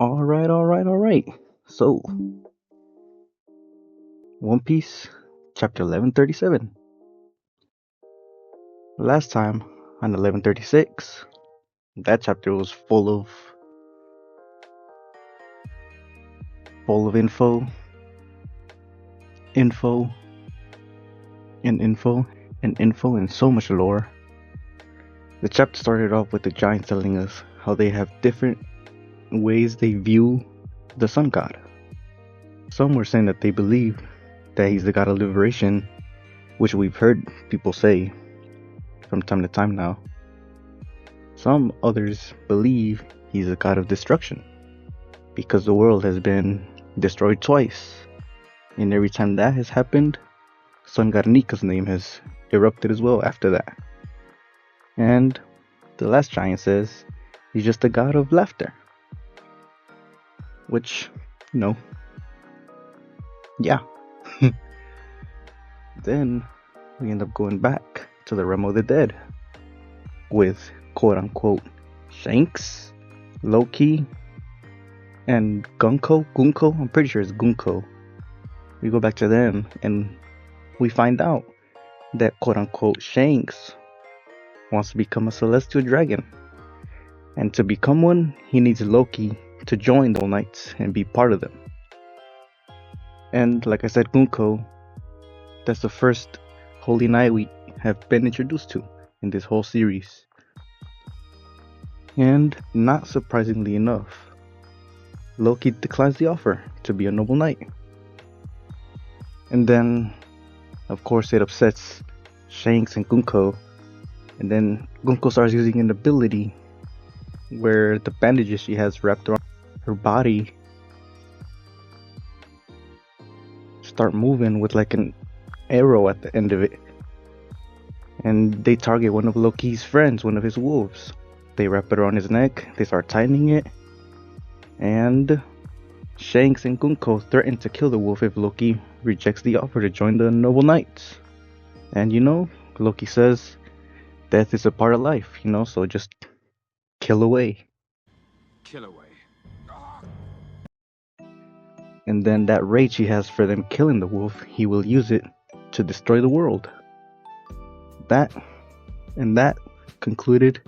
All right. So, One Piece, chapter 1137. Last time, on 1136, that chapter was full of info, and info, and so much lore. The chapter started off with the giants telling us how they have different ways they view the sun god. Some were saying that they believe that he's the god of liberation, which we've heard people say from time to time now. Some others believe he's a god of destruction, because the world has been destroyed twice, and every time that has happened, Sun God Nika's name has erupted as well after that. And the last giant says he's just a god of laughter, which, yeah. Then we end up going back to the realm of the dead with quote-unquote Shanks, Loki, and Gunko, I'm pretty sure it's Gunko. We go back to them and we find out that quote-unquote Shanks wants to become a celestial dragon, and to become one he needs Loki to join the Knights and be part of them. And like I said, Gunko, that's the first holy knight we have been introduced to in this whole series. And not surprisingly enough, Loki declines the offer to be a noble knight. And then, of course, it upsets Shanks and Gunko. And then Gunko starts using an ability where the bandages she has wrapped around her body start moving with like an arrow at the end of it. And they target one of Loki's friends, one of his wolves. They wrap it around his neck, they start tightening it, and Shanks and Gunko threaten to kill the wolf if Loki rejects the offer to join the Noble Knights. And Loki says death is a part of life, so just kill away. And then that rage he has for them killing the wolf, he will use it to destroy the world. That concluded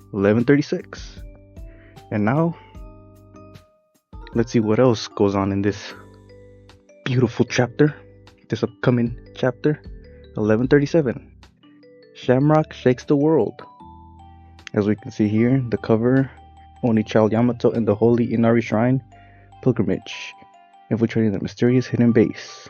1136. And now, let's see what else goes on in this beautiful chapter, this upcoming chapter, 1137. Shamrock shakes the world. As we can see here, the cover, Oni Child Yamato and the Holy Inari Shrine Pilgrimage, infiltrating the mysterious hidden base.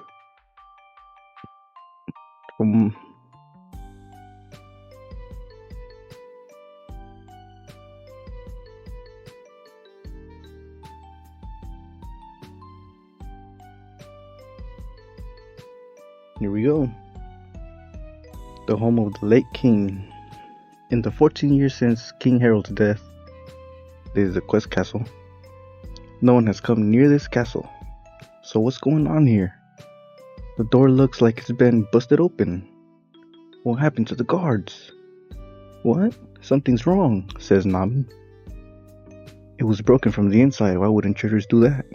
Here we go. The home of the late king. In the 14 years since King Harold's death, this is the Quest Castle. No one has come near this castle. So what's going on here? The door looks like it's been busted open. What happened to the guards? What? Something's wrong, says Nami. It was broken from the inside. Why would intruders do that?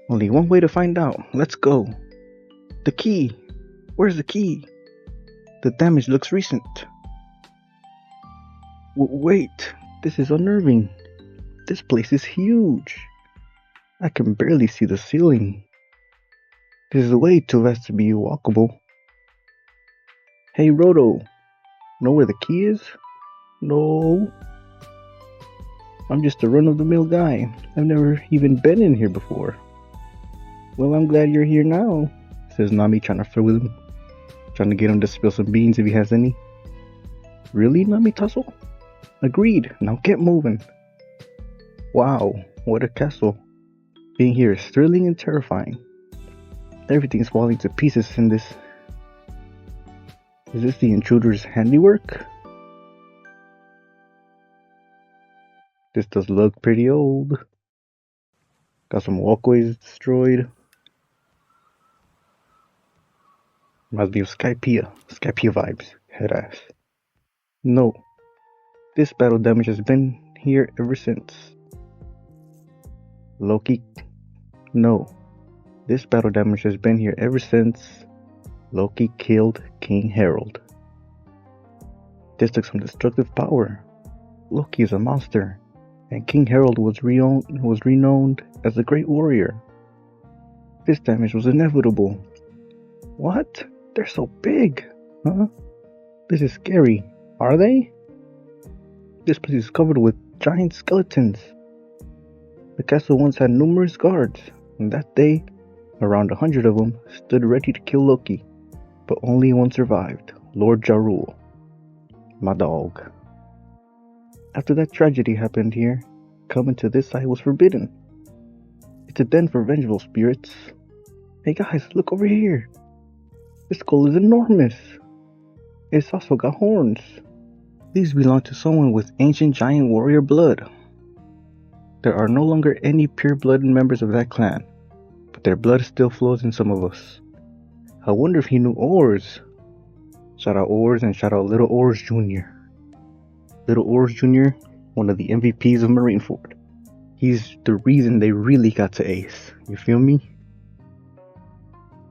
Only one way to find out. Let's go. The key. Where's the key? The damage looks recent. Wait, this is unnerving. This place is huge. I can barely see the ceiling. This is way too vast to be walkable. Hey Roto, know where the key is? No. I'm just a run-of-the-mill guy. I've never even been in here before. Well, I'm glad you're here now, says Nami, trying to flirt with him. Trying to get him to spill some beans if he has any. Really, Nami Tussle? Agreed, now get moving. Wow, what a castle. Being here is thrilling and terrifying. Everything's falling to pieces in this. Is this the intruder's handiwork? This does look pretty old. Got some walkways destroyed. Reminds me of Skypiea vibes, headass. No, this battle damage has been here ever since. Loki, no. This battle damage has been here ever since Loki killed King Harold. This took some destructive power. Loki is a monster, and King Harold was renowned as a great warrior. This damage was inevitable. What? They're so big! Huh? This is scary. Are they? This place is covered with giant skeletons. The castle once had numerous guards, and that day, around 100 of them stood ready to kill Loki, but only one survived, Lord Jarul, my dog. After that tragedy happened here, coming to this site was forbidden. It's a den for vengeful spirits. Hey guys, look over here. This skull is enormous. It's also got horns. These belong to someone with ancient giant warrior blood. There are no longer any pure-blooded members of that clan, but their blood still flows in some of us. I wonder if he knew Ors. Shout out Ors and shout out Little Ors Jr. Little Ors Jr., one of the MVPs of Marineford. He's the reason they really got to Ace. You feel me?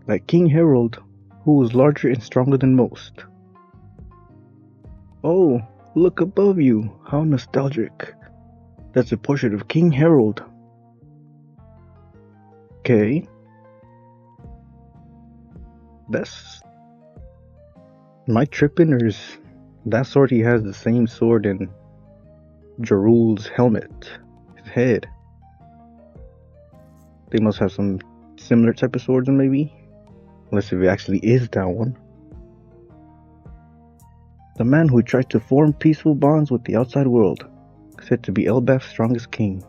Like King Harold, who was larger and stronger than most. Oh, look above you. How nostalgic. That's a portrait of King Harold. Okay. That's... Am I tripping, or is that sword he has the same sword in Jarul's helmet? His head. They must have some similar type of swords, maybe? Unless if it actually is that one. The man who tried to form peaceful bonds with the outside world, said to be Elbaf's strongest king.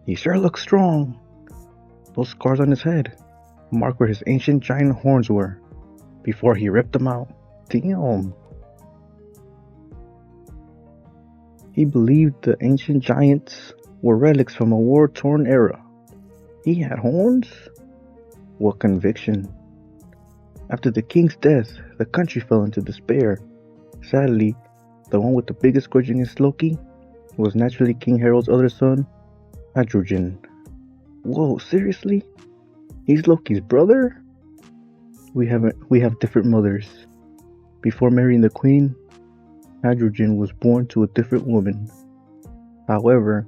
He sure looks strong. Those scars on his head mark where his ancient giant horns were, before he ripped them out. Damn. He believed the ancient giants were relics from a war-torn era. He had horns? What conviction. After the king's death, the country fell into despair. Sadly, the one with the biggest grudge against Loki was naturally King Harold's other son, Hadrogen. Whoa, seriously? He's Loki's brother? We have different mothers. Before marrying the queen, Hadrogen was born to a different woman. However,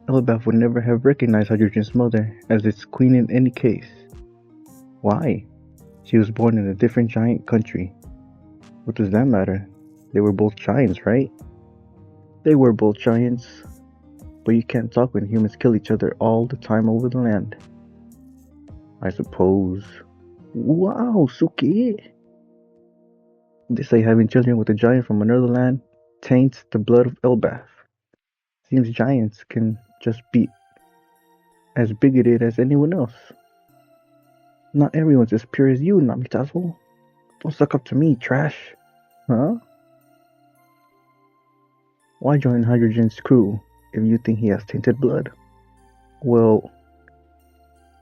Elbaf would never have recognized Hadrogen's mother as its queen in any case. Why? She was born in a different giant country. What does that matter? They were both giants, right? They were both giants, but you can't talk when humans kill each other all the time over the land. I suppose. Wow, Suki! They say having children with a giant from another land taints the blood of Elbaf. Seems giants can just be as bigoted as anyone else. Not everyone's as pure as you, Namitazo. Don't suck up to me, trash. Huh? Why join Hadrogen's crew if you think he has tainted blood? Well,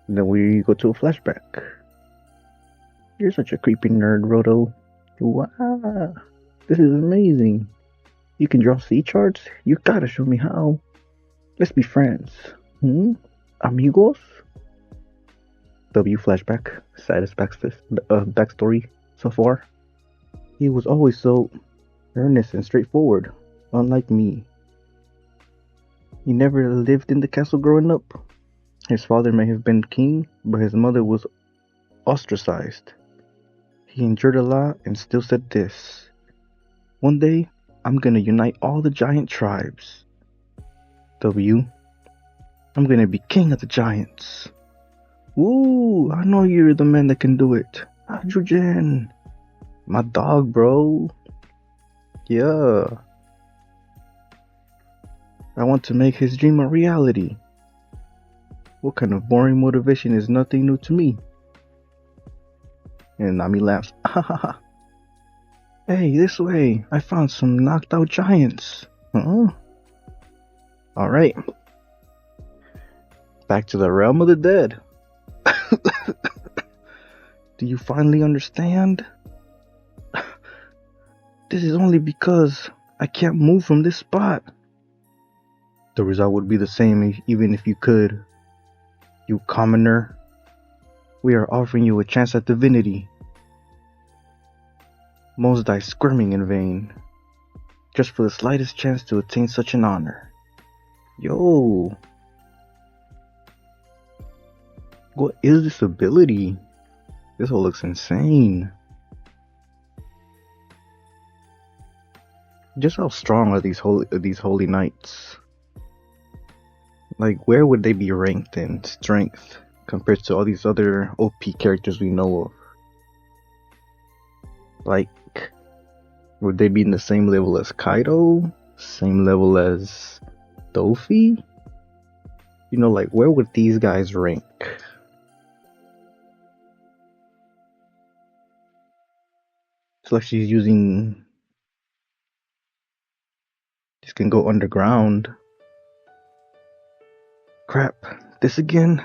then we go to a flashback. You're such a creepy nerd, Roto. Wow, this is amazing. You can draw sea charts? You gotta show me how. Let's be friends. Amigos? W flashback. Saddest backstory so far. He was always so earnest and straightforward. Unlike me. He never lived in the castle growing up. His father may have been king, but his mother was ostracized. He endured a lot and still said this. One day, I'm gonna unite all the giant tribes. W. I'm gonna be king of the giants. Woo! I know you're the man that can do it. Hadrogen! My dog, bro. Yeah. I want to make his dream a reality. What kind of boring motivation is nothing new to me? And Nami laughs. Hey, this way. I found some knocked out giants. Alright. Back to the realm of the dead. Do you finally understand? This is only because I can't move from this spot. The result would be the same even if you could. You commoner. We are offering you a chance at divinity. Most die squirming in vain, just for the slightest chance to attain such an honor. Yo! What is this ability? This all looks insane. Just how strong are these holy knights? Like, where would they be ranked in strength compared to all these other OP characters we know of? Like, would they be in the same level as Kaido? Same level as Dofi? You know, like, where would these guys rank? It's like she's using... This can go underground. Crap, this again?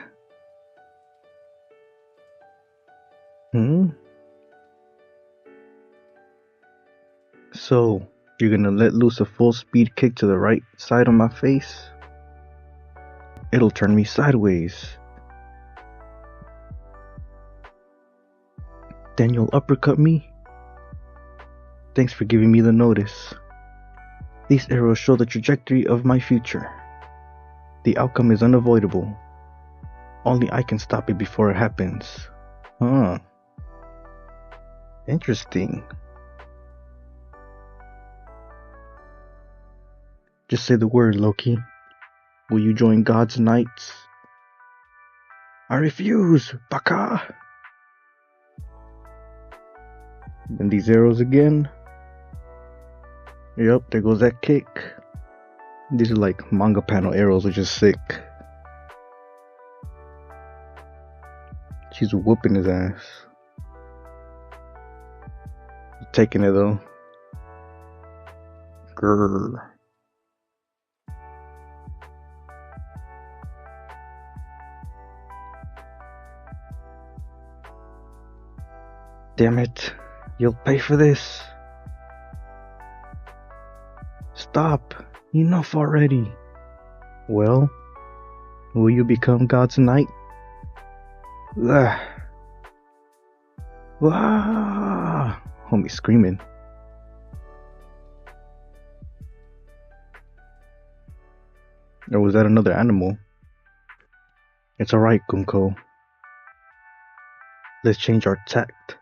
So, you're gonna let loose a full speed kick to the right side of my face? It'll turn me sideways. Then you'll uppercut me? Thanks for giving me the notice. These arrows show the trajectory of my future. The outcome is unavoidable. Only I can stop it before it happens. Huh. Interesting. Just say the word, Loki. Will you join God's Knights? I refuse, Baka! And these arrows again. Yep, there goes that kick. These are like manga panel arrows, which is sick. She's whooping his ass. He's taking it though. Grrr. Damn it. You'll pay for this. Stop. Enough already. Well, will you become God's Knight? Ugh. Ah! Homie screaming. Or was that another animal? It's alright, Gunko. Let's change our tact.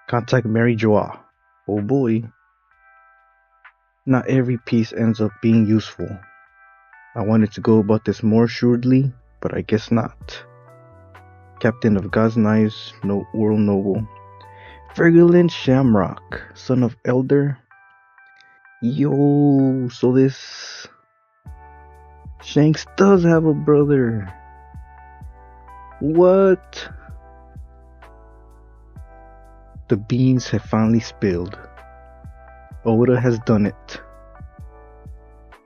Contact Mary Joa. Oh boy. Not every piece ends up being useful. I wanted to go about this more shrewdly, but I guess not. Captain of God's Knights, World Noble. Fergalin Shamrock, son of Elder. Yo, so this... Shanks does have a brother. What? The beans have finally spilled. Oda has done it.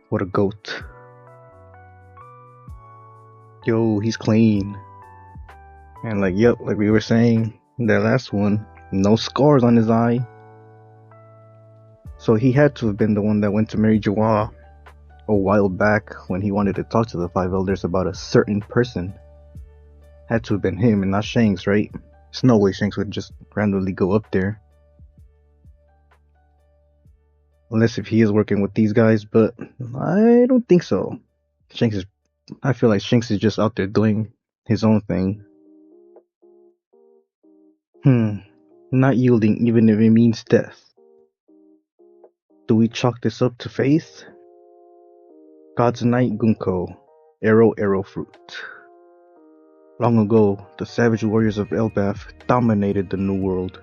What a goat. Yo, he's clean. And like, yep, like we were saying in that last one, no scars on his eye. So he had to have been the one that went to Mary Joa a while back when he wanted to talk to the five elders about a certain person. Had to have been him and not Shanks, right? There's no way Shanks would just randomly go up there. Unless if he is working with these guys, but I don't think so. I feel like Shanks is just out there doing his own thing. Not yielding even if it means death. Do we chalk this up to faith? God's Knight Gunko, arrow fruit. Long ago, the savage warriors of Elbaf dominated the New World.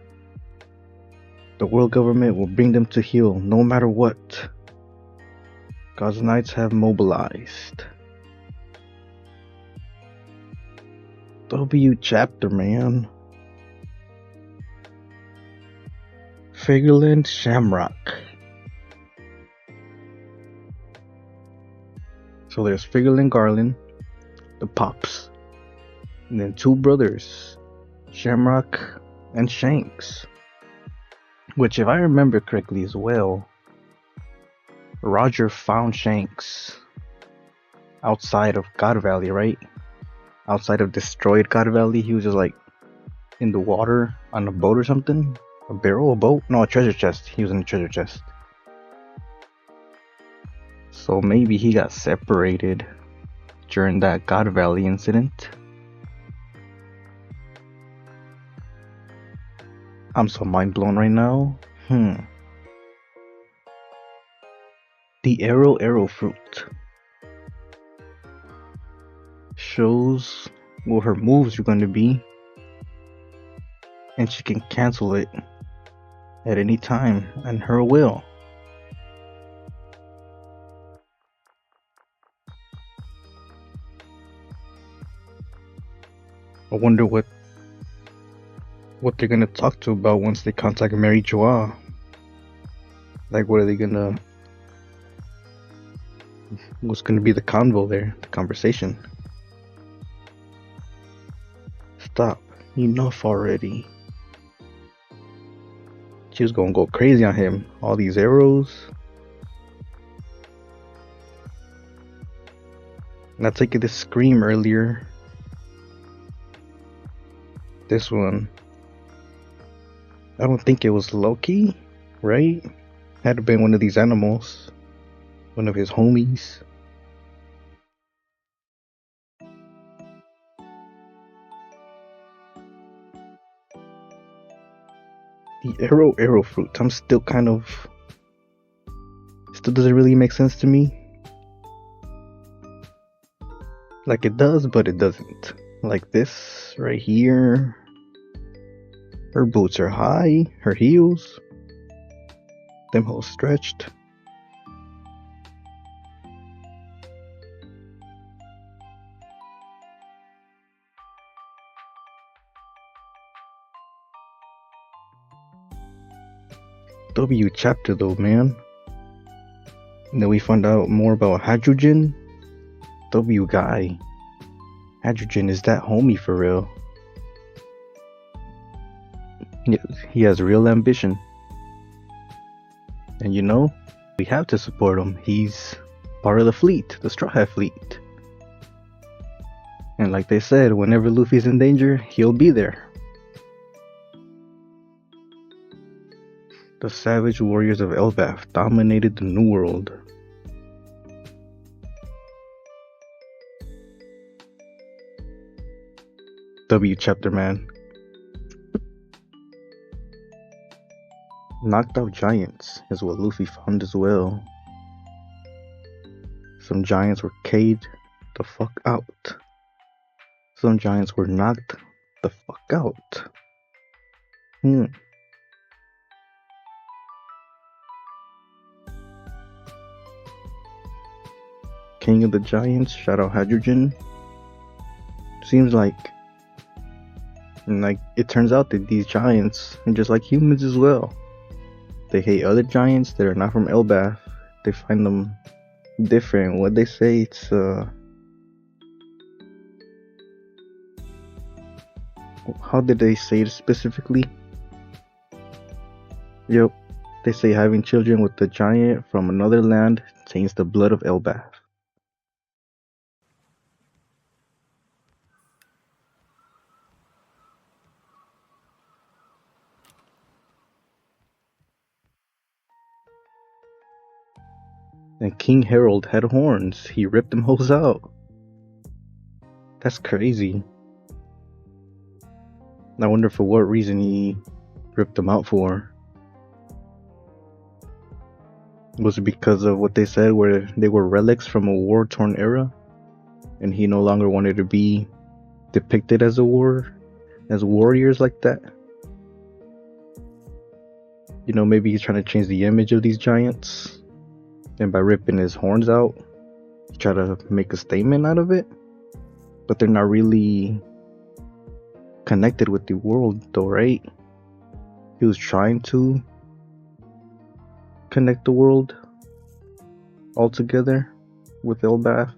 The world government will bring them to heel no matter what. God's Knights have mobilized. W chapter, man. Fergalin Shamrock. So there's Fergalin Garland, the Pops, and then two brothers, Shamrock and Shanks. Which, if I remember correctly as well, Roger found Shanks outside of God Valley, right? outside of destroyed God Valley. He was just like in the water on a boat or something. A barrel, a boat? No, a treasure chest. He was in a treasure chest. So maybe he got separated during that God Valley incident. I'm so mind blown right now. The arrow fruit shows what her moves are going to be, and she can cancel it at any time at her will. I wonder what they're gonna talk to about once they contact Mary Joie. Like, what are they gonna? What's gonna be the convo there? The conversation. Stop! Enough already. She was gonna go crazy on him. All these arrows. And I take it this scream earlier. This one. I don't think it was Loki, right? Had to been one of these animals. One of his homies. The arrow fruit. I'm still kind of... Still doesn't really make sense to me. Like it does, but it doesn't. Like this right here. Her boots are high. Her heels. Them hoes stretched. W chapter though, man. And then we find out more about Hydrogen. W guy. Hydrogen is that homie for real. He has real ambition. And you know, we have to support him. He's part of the fleet, the Straw Hat fleet. And like they said, whenever Luffy's in danger, he'll be there. The savage warriors of Elbaf dominated the New World. W chapter, man. Knocked out giants is what Luffy found as well. Some giants were caved the fuck out. Some giants were knocked the fuck out. King of the Giants, shout out Hydrogen. Seems like it turns out that these giants are just like humans as well. They hate other giants that are not from Elbaf. They find them different. What they say, it's how did they say it specifically? Yep, they say having children with a giant from another land taints the blood of Elbaf. And King Harold had horns. He ripped them hoes out. That's crazy. I wonder for what reason he ripped them out for. Was it because of what they said, where they were relics from a war-torn era, and he no longer wanted to be depicted as as warriors like that? You know, maybe he's trying to change the image of these giants, and by ripping his horns out, he tried to make a statement out of it. But they're not really connected with the world though, right? He was trying to connect the world all together with Elbaf.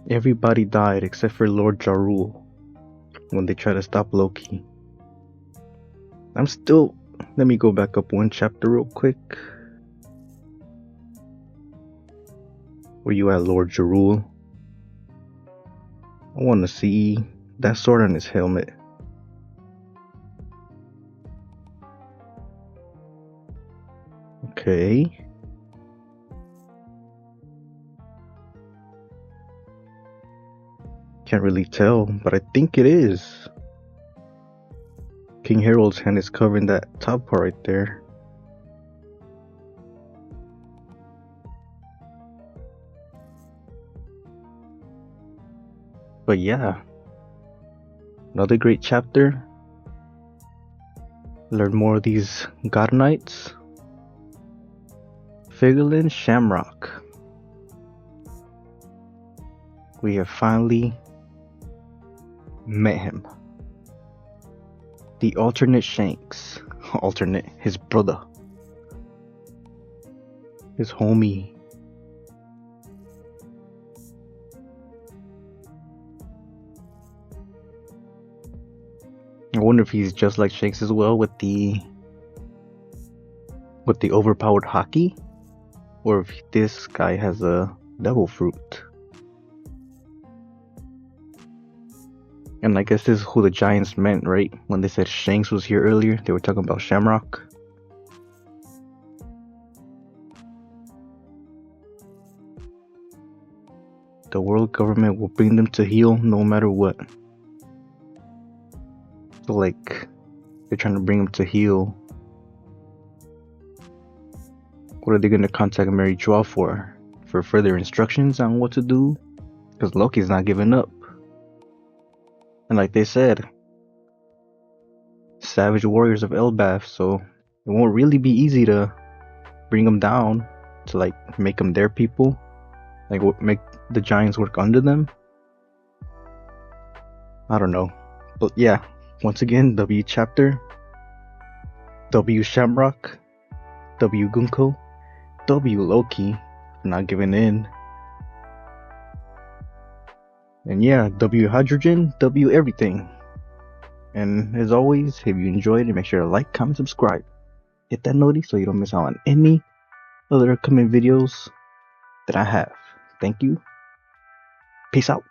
Everybody died except for Lord Jarul when they tried to stop Loki. Let me go back up one chapter real quick. Where you at, Lord Jarul? I want to see that sword on his helmet. Okay. Can't really tell, but I think it is. King Harold's hand is covering that top part right there. But yeah, another great chapter. Learn more of these God Knights. Figurlin Shamrock. We have finally met him. The alternate Shanks. Alternate, his brother. His homie. I wonder if he's just like Shanks as well with the overpowered hockey, or if this guy has a devil fruit. And I guess this is who the Giants meant, right? When they said Shanks was here earlier, they were talking about Shamrock. The world government will bring them to heel no matter what. So like, they're trying to bring him to heel. What are they going to contact Mary Joa for? For further instructions on what to do? Because Loki's not giving up. And like they said, savage warriors of Elbaf, so it won't really be easy to bring them down, to like make them their people, like make the Giants work under them. I don't know. But yeah, once again, W chapter, W Shamrock, W Gunko, W Loki for not giving in. And yeah, W Hydrogen, W everything. And as always, if you enjoyed it, make sure to like, comment, subscribe. Hit that noti so you don't miss out on any other upcoming videos that I have. Thank you. Peace out.